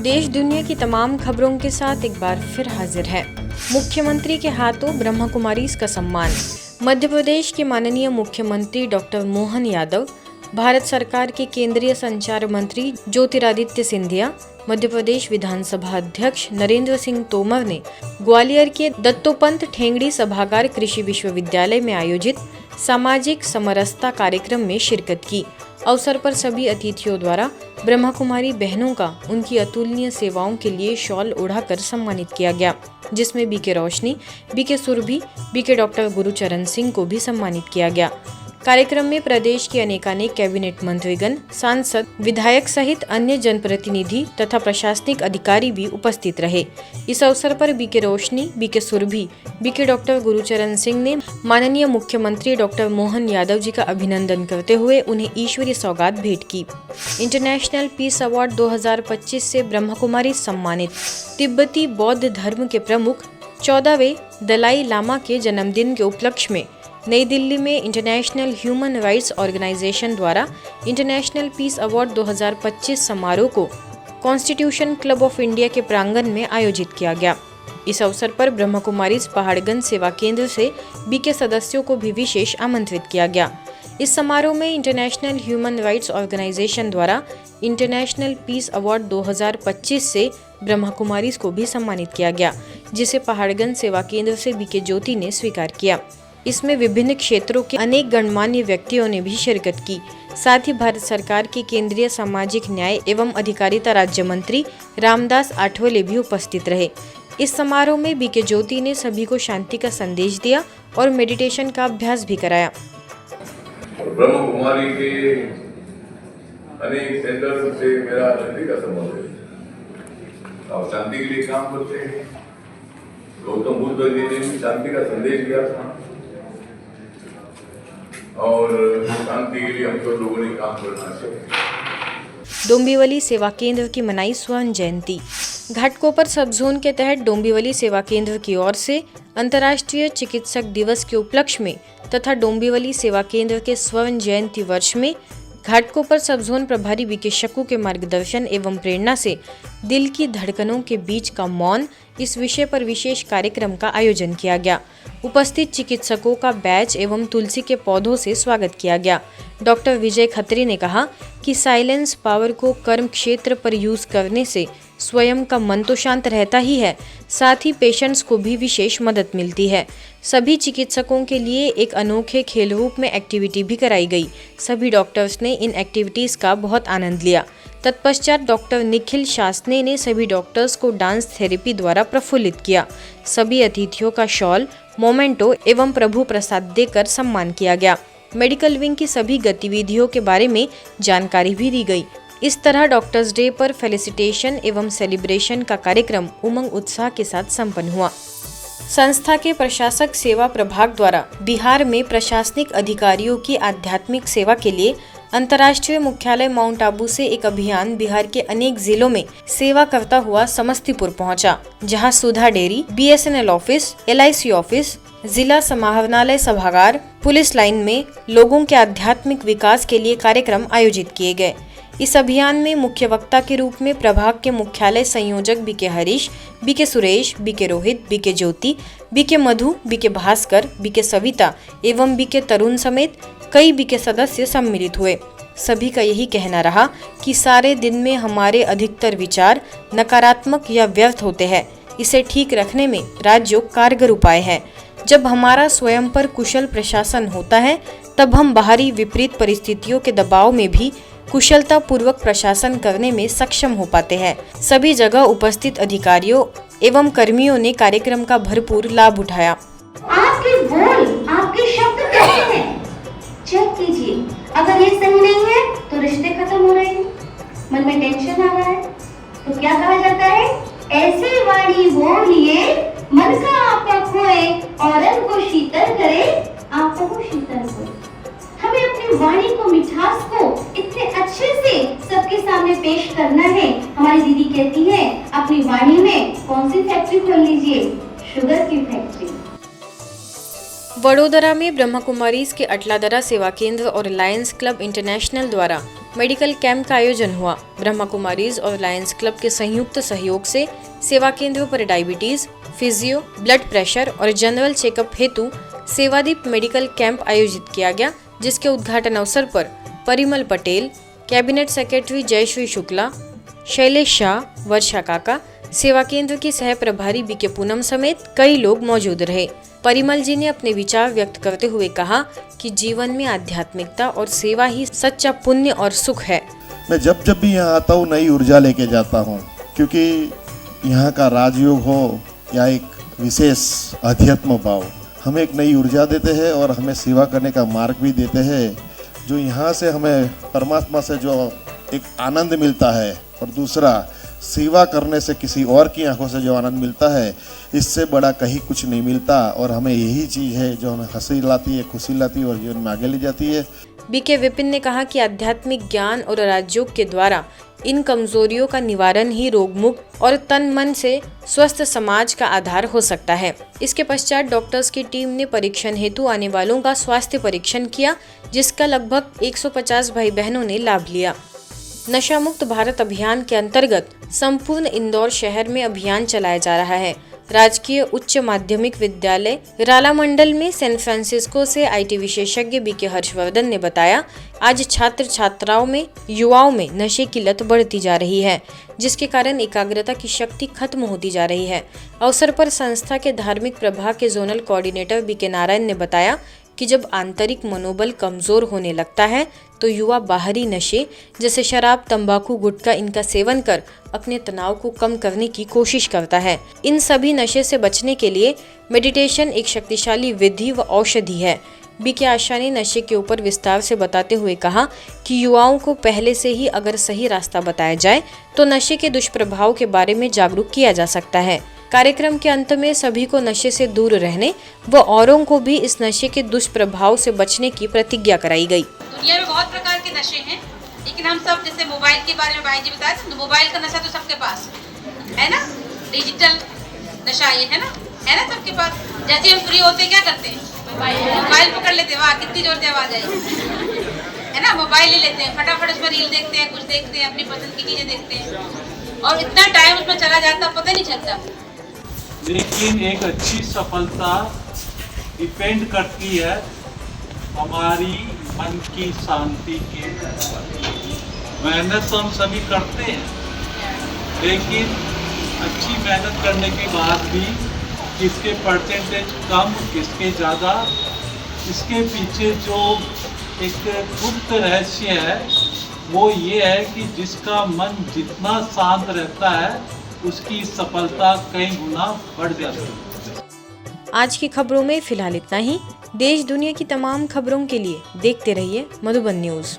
देश दुनिया की तमाम खबरों के साथ एक बार फिर हाजिर है। मुख्यमंत्री के हाथों ब्रह्मा कुमारीज का सम्मान। मध्य प्रदेश के माननीय मुख्यमंत्री डॉक्टर मोहन यादव, भारत सरकार के केंद्रीय संचार मंत्री ज्योतिरादित्य सिंधिया, मध्य प्रदेश विधानसभा अध्यक्ष नरेंद्र सिंह तोमर ने ग्वालियर के दत्तोपंत ठेंगड़ी सभागार कृषि विश्वविद्यालय में आयोजित सामाजिक समरसता कार्यक्रम में शिरकत की। अवसर पर सभी अतिथियों द्वारा ब्रह्मा कुमारी बहनों का उनकी अतुलनीय सेवाओं के लिए शॉल ओढ़ाकर सम्मानित किया गया, जिसमें BK Roshni, BK Surbhi, BK doctor Gurcharan Singh को भी सम्मानित किया गया। कार्यक्रम में प्रदेश के अनेकानेक कैबिनेट मंत्रीगण, सांसद, विधायक सहित अन्य जनप्रतिनिधि तथा प्रशासनिक अधिकारी भी उपस्थित रहे। इस अवसर पर BK Roshni, BK Surbhi, BK doctor Gurcharan Singh ने माननीय मुख्यमंत्री डॉक्टर मोहन यादव जी का अभिनंदन करते हुए उन्हें ईश्वरीय सौगात भेंट की। इंटरनेशनल पीस अवार्ड 2025 से ब्रह्मा कुमारी सम्मानित। तिब्बती बौद्ध धर्म के प्रमुख 14वें दलाई लामा के जन्मदिन के उपलक्ष्य में नई दिल्ली में इंटरनेशनल ह्यूमन राइट्स ऑर्गेनाइजेशन द्वारा इंटरनेशनल पीस अवार्ड 2025 समारोह को कॉन्स्टिट्यूशन क्लब ऑफ इंडिया के प्रांगण में आयोजित किया गया। इस अवसर पर ब्रह्मा कुमारीज पहाड़गंज सेवा केंद्र से बीके सदस्यों को भी विशेष आमंत्रित किया गया। इस समारोह में इंटरनेशनल ह्यूमन राइट्स ऑर्गेनाइजेशन द्वारा इंटरनेशनल पीस अवार्ड 2025 से ब्रह्मा कुमारीज को भी सम्मानित किया गया, जिसे पहाड़गंज सेवा केंद्र से बीके ज्योति ने स्वीकार किया। इसमें विभिन्न क्षेत्रों के अनेक गणमान्य व्यक्तियों ने भी शिरकत की। साथ ही भारत सरकार के केंद्रीय सामाजिक न्याय एवं अधिकारिता राज्य मंत्री रामदास आठवले भी उपस्थित रहे। इस समारोह में बीके ज्योति ने सभी को शांति का संदेश दिया और मेडिटेशन का अभ्यास भी कराया। ब्रह्मा कुमारी के अनेक सेंटर से मेरा नजदीक का संबंध है और शांति के लिए काम करते हैं। गौतम बुद्ध जी ने शांति का संदेश दिया था और शांति के लिए हम सब लोगों ने काम करना चाहिए। डोंबिवली सेवा केंद्र की मनाई स्वर्ण जयंती। घाटकोपर सब जोन के तहत डोंबिवली सेवा केंद्र की ओर से अंतर्राष्ट्रीय चिकित्सक दिवस के उपलक्ष्य में तथा डोंबिवली सेवा केंद्र के स्वर्ण जयंती वर्ष में घाटकोपर सब जोन प्रभारी बीके शकू के मार्गदर्शन एवं प्रेरणा से दिल की धड़कनों के बीच का मौन इस विषय पर विशेष कार्यक्रम का आयोजन किया गया। उपस्थित चिकित्सकों का बैच एवं तुलसी के पौधों से स्वागत किया गया। डॉक्टर विजय खत्री ने कहा कि साइलेंस पावर को कर्म क्षेत्र पर यूज करने से स्वयं का मन तो शांत रहता ही है, साथ ही पेशेंट्स को भी विशेष मदद मिलती है। सभी चिकित्सकों के लिए एक अनोखे खेल रूप में एक्टिविटी भी कराई गई। सभी डॉक्टर्स ने इन एक्टिविटीज का बहुत आनंद लिया। तत्पश्चात डॉक्टर निखिल शास्त्री ने सभी डॉक्टर्स को डांस थेरेपी द्वारा प्रफुल्लित किया। सभी अतिथियों का शॉल, मोमेंटो एवं प्रभु प्रसाद देकर सम्मान किया गया। मेडिकल विंग की सभी गतिविधियों के बारे में जानकारी भी दी गई। इस तरह डॉक्टर्स डे पर फेलिसिटेशन एवं सेलिब्रेशन का कार्यक्रम उमंग उत्साह के साथ संपन्न हुआ। संस्था के प्रशासक सेवा प्रभाग द्वारा बिहार में प्रशासनिक अधिकारियों की आध्यात्मिक सेवा के लिए अंतर्राष्ट्रीय मुख्यालय माउंट आबू से एक अभियान बिहार के अनेक जिलों में सेवा करता हुआ समस्तीपुर पहुंचा, जहां Sudha dairy, BSNL office, LIC office, जिला समाहरणालय सभागार, पुलिस लाइन में लोगों के आध्यात्मिक विकास के लिए कार्यक्रम आयोजित किए गए। इस अभियान में मुख्य वक्ता के रूप में प्रभाग के मुख्यालय संयोजक BK Harish, BK Suresh, BK Rohit, BK Jyoti, BK Madhu, BK Bhaskar, BK Savita एवं बीके तरुण समेत कई बीके सदस्य सम्मिलित हुए। सभी का यही कहना रहा कि सारे दिन में हमारे अधिकतर विचार नकारात्मक या व्यर्थ होते हैं। इसे ठीक रखने में राजयोग कारगर उपाय है। जब हमारा स्वयं पर कुशल प्रशासन होता है, तब हम बाहरी विपरीत परिस्थितियों के दबाव में भी कुशलता पूर्वक प्रशासन करने में सक्षम हो पाते हैं। सभी जगह उपस्थित अधिकारियों एवं कर्मियों ने कार्यक्रम का भरपूर लाभ उठाया। आपके बोल, आपके शब्द कैसे हैं? चेक कीजिए। अगर ये सही नहीं है तो रिश्ते खत्म हो रहे हैं, मन में टेंशन आ रहा है, तो क्या कहा जाता है? ऐसे वाणी बोलिए मन का आपका खोए और को शीतल करे आपको शीतल होए। हमें अपनी वाणी को, मिठास को इतने अच्छे से सबके सामने पेश करना है। हमारी दीदी कहती है अपनी वाणी में कौन सी फैक्ट्री खोल लीजिए? शुगर की फैक्ट्री। वडोदरा में ब्रह्मा कुमारीज के अटलादरा सेवा केंद्र और लायंस क्लब इंटरनेशनल द्वारा मेडिकल कैंप का आयोजन हुआ। ब्रह्मा कुमारीज और लायंस क्लब के संयुक्त सहयोग से सेवा केंद्रों पर डायबिटीज, फिजियो, ब्लड प्रेशर और जनरल चेकअप हेतु सेवादीप मेडिकल कैंप आयोजित किया गया, जिसके उद्घाटन अवसर पर परिमल पटेल, कैबिनेट सेक्रेटरी जयश्री शुक्ला, शैलेश शाह, वर्षा काका, सेवा केंद्र की सह प्रभारी बीके पूनम समेत कई लोग मौजूद रहे। परिमल जी ने अपने विचार व्यक्त करते हुए कहा कि जीवन में आध्यात्मिकता और सेवा ही सच्चा पुण्य और सुख है। मैं जब भी यहाँ आता हूँ नई ऊर्जा लेके जाता हूँ, क्योंकि यहाँ का राजयोग हो या एक विशेष अध्यात्म भाव हमें एक नई ऊर्जा देते हैं और हमें सेवा करने का मार्ग भी देते हैं। जो यहाँ से हमें परमात्मा से जो एक आनंद मिलता है और दूसरा सेवा करने से किसी और की आंखों से जो आनंद मिलता है, इससे बड़ा कहीं कुछ नहीं मिलता। और हमें यही चीज़ है जो हमें हंसी लाती है, खुशी लाती है और जीवन में आगे ले जाती है। बीके विपिन ने कहा कि आध्यात्मिक ज्ञान और राजयोग के द्वारा इन कमजोरियों का निवारण ही रोग मुक्त और तन मन से स्वस्थ समाज का आधार हो सकता है। इसके पश्चात डॉक्टर्स की टीम ने परीक्षण हेतु आने वालों का स्वास्थ्य परीक्षण किया, जिसका लगभग 150 भाई बहनों ने लाभ लिया। नशा मुक्त भारत अभियान के अंतर्गत संपूर्ण इंदौर शहर में अभियान चलाया जा रहा है। राजकीय उच्च माध्यमिक विद्यालय राला मंडल में सैन फ्रांसिस्को से आईटी विशेषज्ञ बीके हर्षवर्धन ने बताया, आज छात्र छात्राओं में, युवाओं में नशे की लत बढ़ती जा रही है, जिसके कारण एकाग्रता की शक्ति खत्म होती जा रही है। अवसर पर संस्था के धार्मिक प्रभाग के जोनल कोऑर्डिनेटर बीके नारायण ने बताया कि जब आंतरिक मनोबल कमजोर होने लगता है तो युवा बाहरी नशे जैसे शराब, तंबाकू, गुटखा इनका सेवन कर अपने तनाव को कम करने की कोशिश करता है। इन सभी नशे से बचने के लिए मेडिटेशन एक शक्तिशाली विधि व औषधि है। बीके आशा ने नशे के ऊपर विस्तार से बताते हुए कहा कि युवाओं को पहले से ही अगर सही रास्ता बताया जाए तो नशे के दुष्प्रभाव के बारे में जागरूक किया जा सकता है। कार्यक्रम के अंत में सभी को नशे से दूर रहने व औरों को भी इस नशे के दुष्प्रभाव से बचने की प्रतिज्ञा कराई गई। दुनिया में बहुत प्रकार के नशे हैं, लेकिन हम सब जैसे मोबाइल के बारे में भाई जी बताया था, तो मोबाइल का नशा तो सबके पास है ना, डिजिटल नशा ये है ना सबके पास। जैसे हम फ्री होते क्या करते हैं, मोबाइल पकड़ लेते हैं, वाह कितनी जोर से आवाज आई है ना, मोबाइल ले लेते हैं, फटाफट उस पर रील देखते हैं, कुछ देखते हैं, अपनी पसंद की चीजें देखते हैं और इतना टाइम उसमें चला जाता पता नहीं चलता। लेकिन एक अच्छी सफलता डिपेंड करती है हमारी मन की शांति के ऊपर। मेहनत तो हम सभी करते हैं, लेकिन अच्छी मेहनत करने के बाद भी किसके परसेंटेज कम, किसके ज़्यादा, इसके पीछे जो एक गुप्त रहस्य है वो ये है कि जिसका मन जितना शांत रहता है उसकी सफलता कई गुना बढ़ जाती है। आज की खबरों में फिलहाल इतना ही। देश दुनिया की तमाम खबरों के लिए देखते रहिए मधुबन न्यूज़।